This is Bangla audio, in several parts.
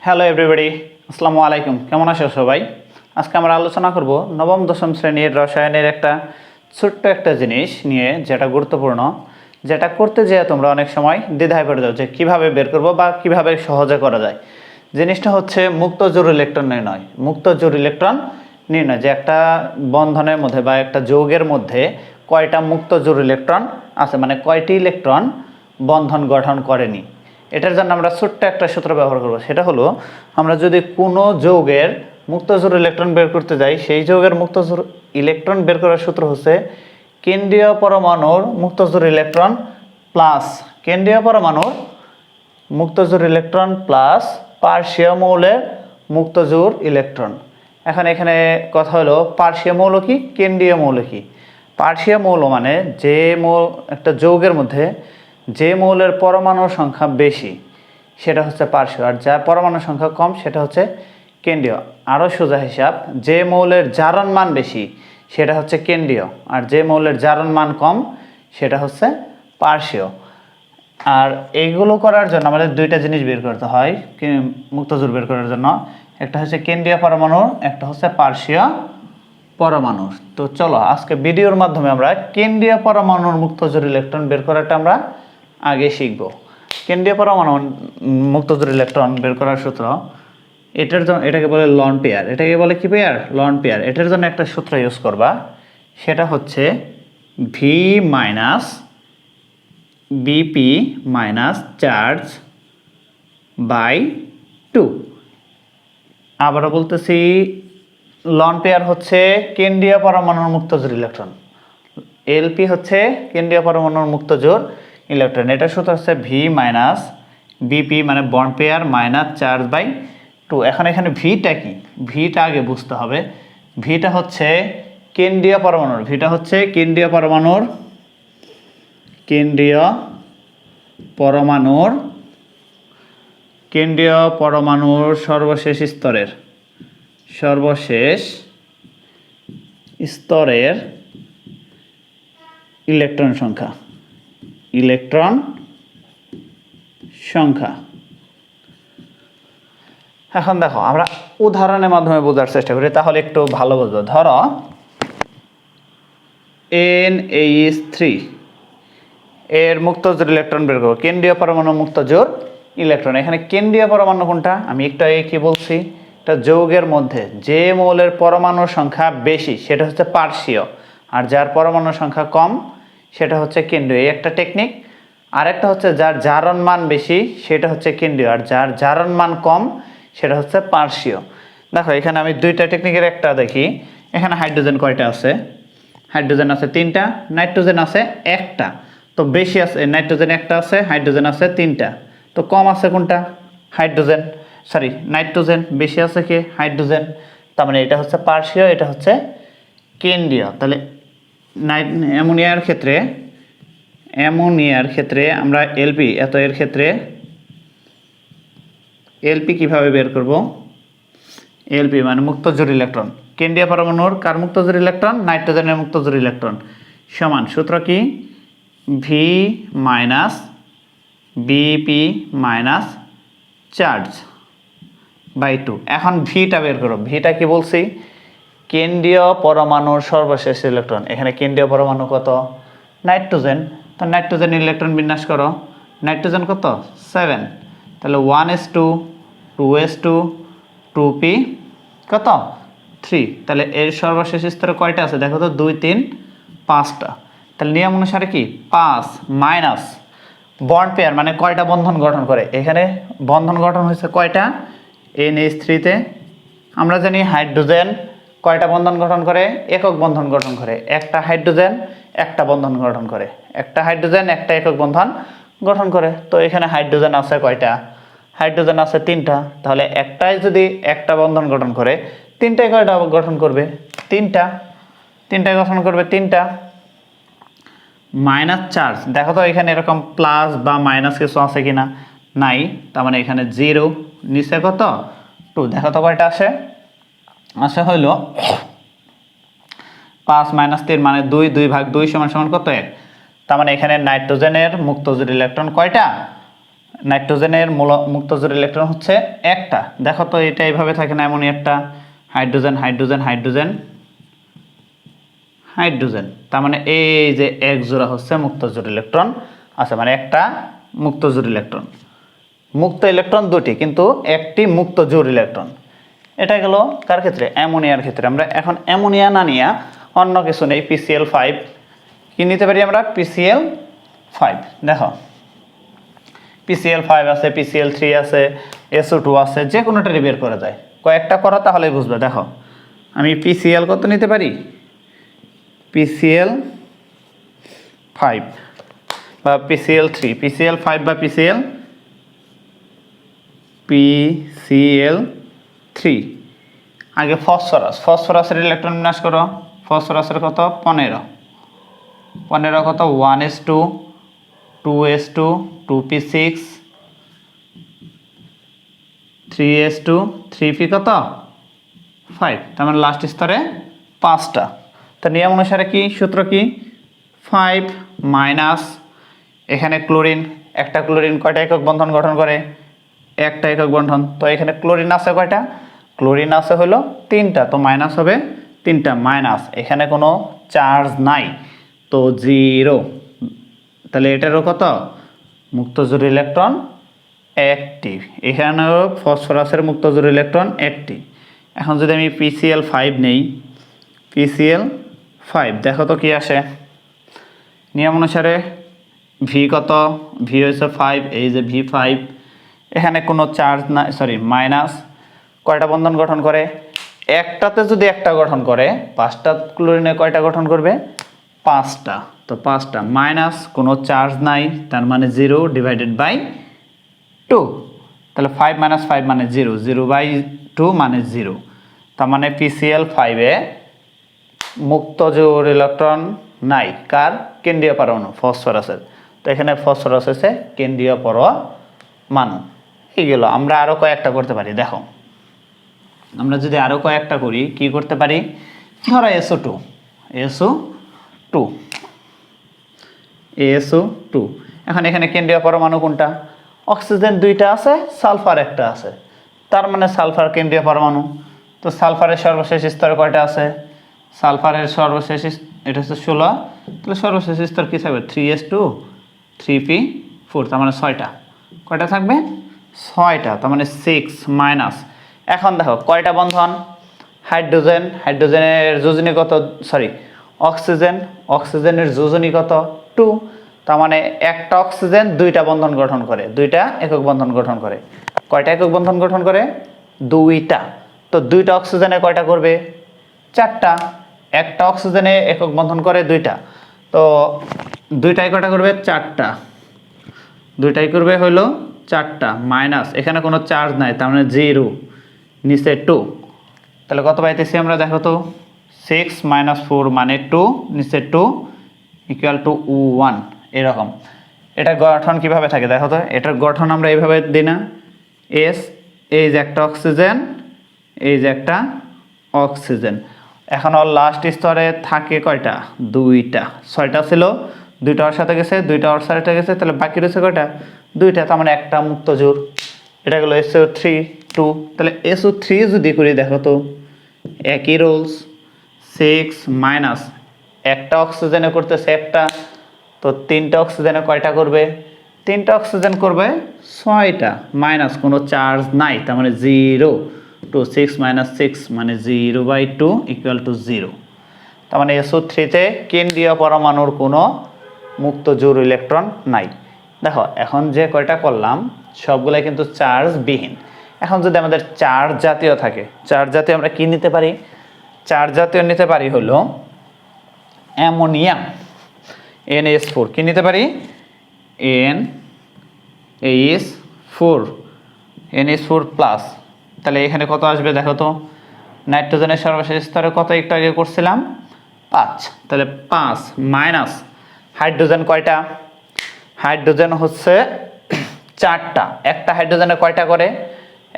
হ্যালো এভরিবডি, আসসালামু আলাইকুম। কেমন আছো সবাই? আজকে আমরা আলোচনা করব নবম দশম শ্রেণীর রসায়নের একটা ছোট্ট একটা জিনিস নিয়ে, যেটা গুরুত্বপূর্ণ, যেটা করতে যেয়ে তোমরা অনেক সময় দ্বিধায় পড়ে যাও যে কীভাবে বের করব বা কিভাবে সহজে করা যায়। জিনিসটা হচ্ছে মুক্ত জোড় ইলেকট্রন নির্ণয়। মুক্ত জোড় ইলেকট্রন নির্ণয়, যে একটা বন্ধনের মধ্যে বা একটা যৌগের মধ্যে কয়টা মুক্ত জোড় ইলেকট্রন আছে, মানে কয়টি ইলেকট্রন বন্ধন গঠন করেনি। এটার জন্য আমরা ছোট্ট একটা সূত্র ব্যবহার করব। সেটা হলো, আমরা যদি কোনো যৌগের মুক্তজোড় ইলেকট্রন বের করতে যাই, সেই যৌগের মুক্তজোড় ইলেকট্রন বের করার সূত্র হচ্ছে কেন্দ্রীয় পরমাণুর মুক্তজোড় ইলেকট্রন প্লাস কেন্দ্রীয় পরমাণুর মুক্তজোড় ইলেকট্রন প্লাস পার্শ্বীয় মৌলের মুক্তজোড় ইলেকট্রন। এখানে কথা হলো, পার্শ্বীয় মৌল কি, কেন্দ্রীয় মৌল কি। পার্শ্বীয় মৌল মানে যে একটা যৌগের মধ্যে যে মৌলের পরমাণুর সংখ্যা বেশি সেটা হচ্ছে পার্শ্বীয়, আর যার পরমাণুর সংখ্যা কম সেটা হচ্ছে কেন্দ্রীয়। আরও সোজা হিসাব, যে মৌলের জারণ মান বেশি সেটা হচ্ছে কেন্দ্রীয়, আর যে মৌলের জারণ মান কম সেটা হচ্ছে পার্শ্বীয়। আর এইগুলো করার জন্য আমাদের দুইটা জিনিস বের করতে হয় মুক্তজোড় বের করার জন্য। একটা হচ্ছে কেন্দ্রীয় পরমাণু, একটা হচ্ছে পার্শ্বীয় পরমাণু। তো চলো আজকে ভিডিওর মাধ্যমে আমরা কেন্দ্রীয় পরমাণুর মুক্তজোড় ইলেকট্রন বের করাটা আমরা আগে শিখব। কেন্দ্রীয় পরমাণু মুক্তজোড় ইলেকট্রন বের করার সূত্র, এটার জন্য এটাকে বলে লন পেয়ার। এটাকে বলে কি পেয়ার? Loan pair. এটার জন্য একটা সূত্র ইউজ করবা, সেটা হচ্ছে V minus BP minus charge by 2। আবারও বলতেছি, লন পেয়ার হচ্ছে কেন্দ্রীয় পরমাণুর মুক্তজোড় ইলেকট্রন, এলপি হচ্ছে কেন্দ্রীয় পরমাণুর মুক্তজোড় ইলেকট্রন। এটার সূত্র হচ্ছে ভি মাইনাস বিপি মানে bond pair minus charge by 2। এখানে ভিটা কি, ভিটা আগে বুঝতে হবে। ভিটা হচ্ছে কেন্দ্রীয় পরমাণুর, ভিটা হচ্ছে কেন্দ্রীয় পরমাণুর সর্বশেষ স্তরের ইলেকট্রন সংখ্যা। এখন দেখো, আমরা উদাহরণের মাধ্যমে বোঝার চেষ্টা করি, তাহলে একটু ভালো বুঝবো। ধরো NH3 এর মুক্তজোড় ইলেকট্রন বের করবো, কেন্দ্রীয় পরমাণু মুক্তজোড় ইলেকট্রন। এখানে কেন্দ্রীয় পরমাণু কোনটা? আমি একটু আগে কি বলছি, একটা যৌগের মধ্যে যে মৌলের পরমাণুর সংখ্যা বেশি সেটা হচ্ছে পার্শ্বীয়, আর যার পরমাণুর সংখ্যা কম সেটা হচ্ছে কেন্দ্রীয়। এই একটা টেকনিক। আরেকটা হচ্ছে যার জারণ মান বেশি সেটা হচ্ছে কেন্দ্রীয়, আর যার জারণ মান কম সেটা হচ্ছে পার্শ্বীয়। দেখো এখানে আমি দুইটা টেকনিকের একটা দেখি। এখানে হাইড্রোজেন কয়টা আছে? হাইড্রোজেন আছে 3টা, নাইট্রোজেন আছে 1টা। তো বেশি আছে নাইট্রোজেন 1টা আছে, হাইড্রোজেন আছে 3টা। তো কম আছে কোনটা? নাইট্রোজেন। বেশি আছে কি? হাইড্রোজেন। তার মানে এটা হচ্ছে পার্শ্বীয়, এটা হচ্ছে কেন্দ্রীয়। তাহলে অ্যামোনিয়ার ক্ষেত্রে আমরা এলপি, এর ক্ষেত্রে এলপি কিভাবে বের করব? এলপি মানে মুক্তজোড় ইলেকট্রন। কেন্দ্রীয় পরমাণুর কার মুক্তজোড় ইলেকট্রন? নাইট্রোজেনের মুক্তজোড় ইলেকট্রন। সমান সূত্র কি? V minus BP minus charge by 2। এখন ভিটা বের করো। ভিটা কি বলছি? কেন্দ্রীয় পরমাণুর সর্বশেষ ইলেকট্রন। এখানে কেন্দ্রীয় পরমাণু কত? নাইট্রোজেন। তো নাইট্রোজেন ইলেকট্রন বিন্যাস করো। নাইট্রোজেন কত? 7। তাহলে 1s2 2s2 2p কত? 3। তাহলে এর সর্বশেষ স্তরে কয়টা আছে দেখো তো? 2 3 5টা। তাহলে নিয়ম অনুসারে কি 5 মাইনাস বন্ড পেয়ার মানে কয়টা বন্ধন গঠন করে? এখানে বন্ধন গঠন হয়েছে কয়টা? NH3-তে আমরা জানি হাইড্রোজেন কয়টা বন্ধন গঠন করে? একক বন্ধন গঠন করে। একটা হাইড্রোজেন একটা বন্ধন গঠন করে, একটা হাইড্রোজেন একটা একক বন্ধন গঠন করে। তো এখানে হাইড্রোজেন আছে কয়টা? হাইড্রোজেন আছে 3টা। তাহলে একটাই যদি একটা বন্ধন গঠন করে, 3টায় কয়টা গঠন করবে? 3টায় গঠন করবে 3টা। মাইনাস চার্জ দেখো তো এখানে এরকম প্লাস বা মাইনাস কিছু আছে কিনা? নাই। তার মানে এখানে 0, নিচে কত? 2। দেখো তো কয়টা আসে? আসে হইল 5 - 3 মানে 2, 2/2 সমান সমান কত? 1। তার মানে এখানে নাইট্রোজেনের মুক্তজোড় ইলেকট্রন কয়টা? নাইট্রোজেনের মুক্ত জোড় ইলেকট্রন হচ্ছে একটা। দেখো তো এটা এইভাবে থাকে না, এমনই একটা হাইড্রোজেন হাইড্রোজেন হাইড্রোজেন হাইড্রোজেন, তার মানে এই যে এক জোড়া হচ্ছে মুক্ত জোড় ইলেকট্রন আছে, মানে একটা মুক্ত জোড় ইলেকট্রন। মুক্ত ইলেকট্রন দুটি, কিন্তু একটি মুক্ত জোড় ইলেকট্রন। এটা গেল কার ক্ষেত্রে? অ্যামোনিয়ার ক্ষেত্রে। আমরা এখন অ্যামোনিয়া না নিয়ে অন্য কিছু নেই, PCl5 কি নিতে পারি আমরা? PCl5। দেখো PCl5 আছে, PCl3 আছে, SO2 আছে, যে কোনোটারই বের করা যায়। কয়েকটা করো তাহলেই বুঝবে। দেখো আমি PCl কত নিতে পারি? PCl5 বা PCl3, PCl5 বা PCl3। আগে ফসফরাসের ইলেকট্রন বিন্যাস করো। ফসফরাসের কত? 15 কত? 1s2 2s2 2p6 3s2 3p কত? 5। তার মানে লাস্ট স্তরে 5টা। তো নিয়ম অনুসারে কি সূত্র কি? 5 মাইনাস এখানে ক্লোরিন, একটা ক্লোরিন কয়টা একক বন্ধন গঠন করে? একটা একক বন্ধন। তো এখানে ক্লোরিন আছে কয়টা? ক্লোরিন আছে হলো 3টা, তো মাইনাস হবে 3টা মাইনাস, এখানে কোনো চার্জ নাই তো 0। তাহলে এটারও কত? মুক্ত জোড় ইলেকট্রন একটি। এখানেও ফসফরাসের মুক্ত জোড় ইলেকট্রন একটি। এখন যদি আমি PCl5 নেই, PCl5 দেখো তো কি আসে। নিয়ম অনুসারে ভি কত? ভি হয়েছে 5, এই যে V5, এখানে কোনো চার্জ না, সরি মাইনাস। কয়টা বন্ধন গঠন করে? একটাতে যদি একটা গঠন করে, 5টা ক্লোরিনে কয়টা গঠন করবে? 5টা। তো 5টা মাইনাস, কোনো চার্জ নাই, তার মানে 0 ডিভাইডেড বাই 2। তাহলে 5 মাইনাস 5 মানে 0, 0/2 মানে 0। তার মানে PCl5-এ মুক্ত জোড় ইলেকট্রন নাই। কার? কেন্দ্রীয় পরমাণু ফসফরাসের। তো এখানে ফসফরাস হচ্ছে কেন্দ্রীয় পরমাণু। এই গেল। আমরা আরও কয়েকটা করতে পারি। দেখো আমরা যদি আরও কয়েকটা করি, কি করতে পারি? ধরো SO2 এখন এখানে কেন্দ্রীয় পরমাণু কোনটা? অক্সিজেন 2টা আছে, সালফার একটা আছে, তার মানে সালফার কেন্দ্রীয় পরমাণু। তো সালফারের সর্বশেষ স্তরে কয়টা আছে? সালফারের সর্বশেষ এটা হচ্ছে 16, তাহলে সর্বশেষ স্তর কী থাকবে? 3s2 3p4, তার মানে 6টা। কয়টা থাকবে? 6টা, তার মানে 6 মাইনাস। এখন দেখো কয়টা বন্ধন? হাইড্রোজেনের যোজনী কত? সরি অক্সিজেনের যোজনী কত? 2। তার মানে একটা অক্সিজেন 2টা বন্ধন গঠন করে, 2টা একক বন্ধন গঠন করে। কয়টা একক বন্ধন গঠন করে? 2টা। তো 2টা অক্সিজেনে কয়টা করবে? 4টা। একটা অক্সিজেনে একক বন্ধন করে 2টা, তো 2টায় কয়টা করবে? 4টা। 2টাই করবে হলো 4টা মাইনাস, এখানে কোনো চার্জ নাই, তার মানে 0, নিচে 2। তাহলে কত পাইতেছি আমরা? দেখো তো 6 - 4 মানে 2, নিচে 2 ইকুয়াল টু 1। এরকম। এটা গঠন কিভাবে থাকে দেখো তো। এটার গঠন আমরা এইভাবে দিই না? এই যে একটা অক্সিজেন, এই যে একটা অক্সিজেন। এখন ওর লাস্ট স্তরে থাকে কয়টা? 2টা। 6টা ছিল, 2টা ওর সাথে গেছে, 2টা ওর সাথে গেছে, তাহলে বাকি রয়েছে কয়টা? 2টা, তার মানে একটা মুক্ত জোড়। এটা গেলো SO3 2। তাহলে SO3 যদি করি দেখো তো একই রোলস, 6 মাইনাস একটা অক্সিজেনে করতেছে একটা, তো 3টা অক্সিজেনে কয়টা করবে? 3টা অক্সিজেন করবে 6টা মাইনাস, কোনো চার্জ নাই, তার মানে 0। 2 6 - 6 মানে 0/2 ইকুয়াল টু 0। তার মানে SO3-তে কেন্দ্রীয় পরমাণুর কোনো মুক্ত জোড় ইলেকট্রন নাই। দেখো এখন যে কয়টা করলাম সবগুলাই কিন্তু চার্জবিহীন। এখন যদি আমাদের চার্জ জাতীয় থাকে, চার্জ জাতীয় আমরা কি নিতে পারি? চার্জ জাতীয় নিতে পারি হলো অ্যামোনিয়াম NH4। কি নিতে পারি? NH4 plus. তাহলে এখানে কত আসবে দেখো তো। নাইট্রোজেনের সর্বশেষ স্তরে কত একটু আগে করছিলাম? 5। তাহলে 5 মাইনাস হাইড্রোজেন কয়টা? হাইড্রোজেন হচ্ছে 4টা। একটা হাইড্রোজেনে কয়টা করে?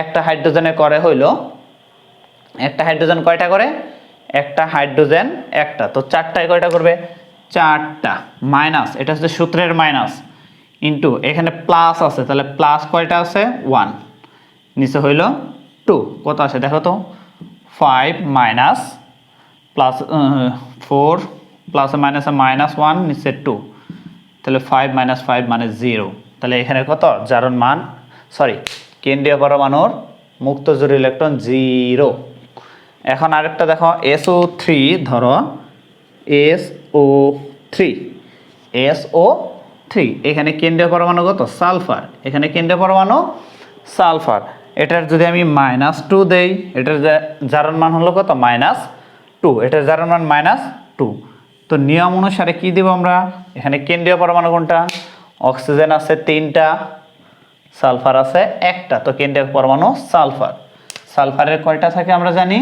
একটা হাইড্রোজেনে করে হইলো, একটা হাইড্রোজেন কয়টা করে? একটা হাইড্রোজেন একটা, তো 4টায় কয়টা করবে? 4টা মাইনাস, এটা হচ্ছে সূত্রের মাইনাস, ইন্টু এখানে প্লাস আছে, তাহলে প্লাস কয়টা আছে 1, নিচে হইল 2, কত আছে দেখো তো 5 মাইনাস প্লাস 4 প্লাস মাইনাসে -1 নিচে 2, তাহলে 5 - 5 মানে 0, তাহলে এখানে কত জারণ মান কেন্দ্রীয় পরমাণুর মুক্ত জোড় ইলেকট্রন 0। এখন আরেকটা দেখো SO3, ধরো SO3 এখানে কেন্দ্রীয় পরমাণু কত সালফার, এখানে কেন্দ্রীয় পরমাণু সালফার, এটার যদি আমি -2 দেই, এটার জারণ মান হলো কত -2, এটার জারণ মান -2। তো নিয়ম অনুসারে কি দেব আমরা, এখানে কেন্দ্রীয় পরমাণু কোনটা, অক্সিজেন আছে 3টা, সালফার আছে 1টা, তো কেন্দ্রীয় পরমাণু সালফার। সালফারের কয়টা থাকে আমরা জানি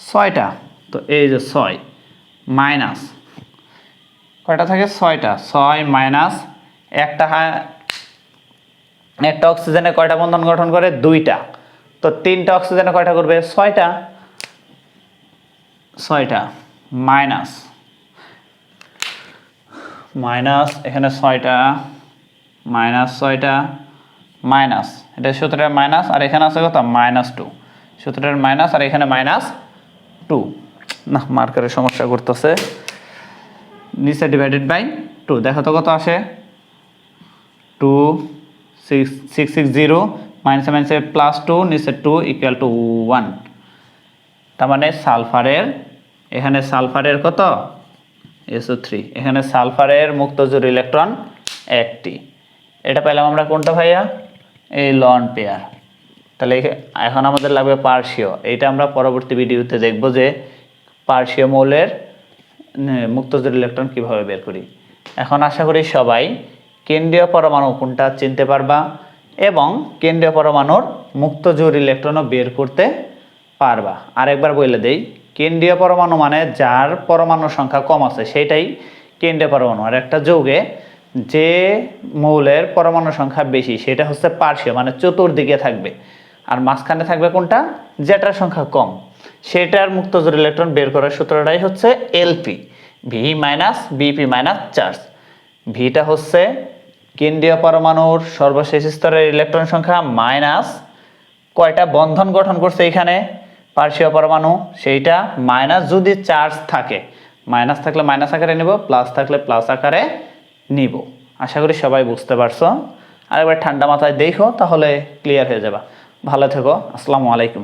6টা, তো এই যে 6 মাইনাস কয়টা থাকে 6টা, 6 মাইনাস একটা অক্সিজেনে কয়টা বন্ধন গঠন করে 2টা, তো 3টা অক্সিজেনে কয়টা করবে 6টা, মাইনাস এখানে 6টা -6টা মাইনাস, এটা সূত্রের মাইনাস, আর এখানে আছে কত -2, সূত্রের মাইনাস, আর এখানে -2, না মার্কারের সমস্যা করতেছে, নিচে ডিভাইডেড বাই 2, দেখো তো কত আসে 2 660 -7 +2 নিচে 2 = 1, তার মানে সালফারের, এখানে সালফারের কত SO3, এখানে সালফারের মুক্ত জোড় ইলেকট্রন 1টি। এটা পেলাম আমরা কোনটা ভাইয়া, এই লন পেয়ার। তাহলে এখন আমাদের লাগবে পার্শ্বীয়, এইটা আমরা পরবর্তী ভিডিওতে দেখব যে পার্শ্বীয় মৌলের মুক্ত জোড় ইলেকট্রন কিভাবে বের করি। এখন আশা করি সবাই কেন্দ্রীয় পরমাণু কোনটা চিনতে পারবা এবং কেন্দ্রীয় পরমাণুর মুক্ত জোড় ইলেকট্রনও বের করতে পারবা। আরেকবার বলে দেই, কেন্দ্রীয় পরমাণু মানে যার পরমাণু সংখ্যা কম আছে সেটাই কেন্দ্রীয় পরমাণু, আর একটা যৌগে যে মৌলের পরমাণু সংখ্যা বেশি সেটা হচ্ছে পার্শ্বীয়, মানে চতুর্দিকে থাকবে, আর মাঝখানে থাকবে কোনটা, যেটার সংখ্যা কম, সেটার মুক্ত জোড় ইলেকট্রন বের করার সূত্রটাই হচ্ছে LP, V minus BP minus charge. ভিটা হচ্ছে কেন্দ্রীয় পরমাণুর সর্বশেষ স্তরের ইলেকট্রন সংখ্যা মাইনাস কয়টা বন্ধন গঠন করছে এখানে পার্শ্বীয় পরমাণু, সেইটা মাইনাস যদি চার্জ থাকে, মাইনাস থাকলে মাইনাস আকারে নিব, প্লাস থাকলে প্লাস আকারে নিব। আশা করি সবাই বুঝতে পারছো, আরেকবার ঠান্ডা মাথায় দেখো, তাহলে ক্লিয়ার হয়ে যাবে। ভালো থেকো, আসসালামু আলাইকুম।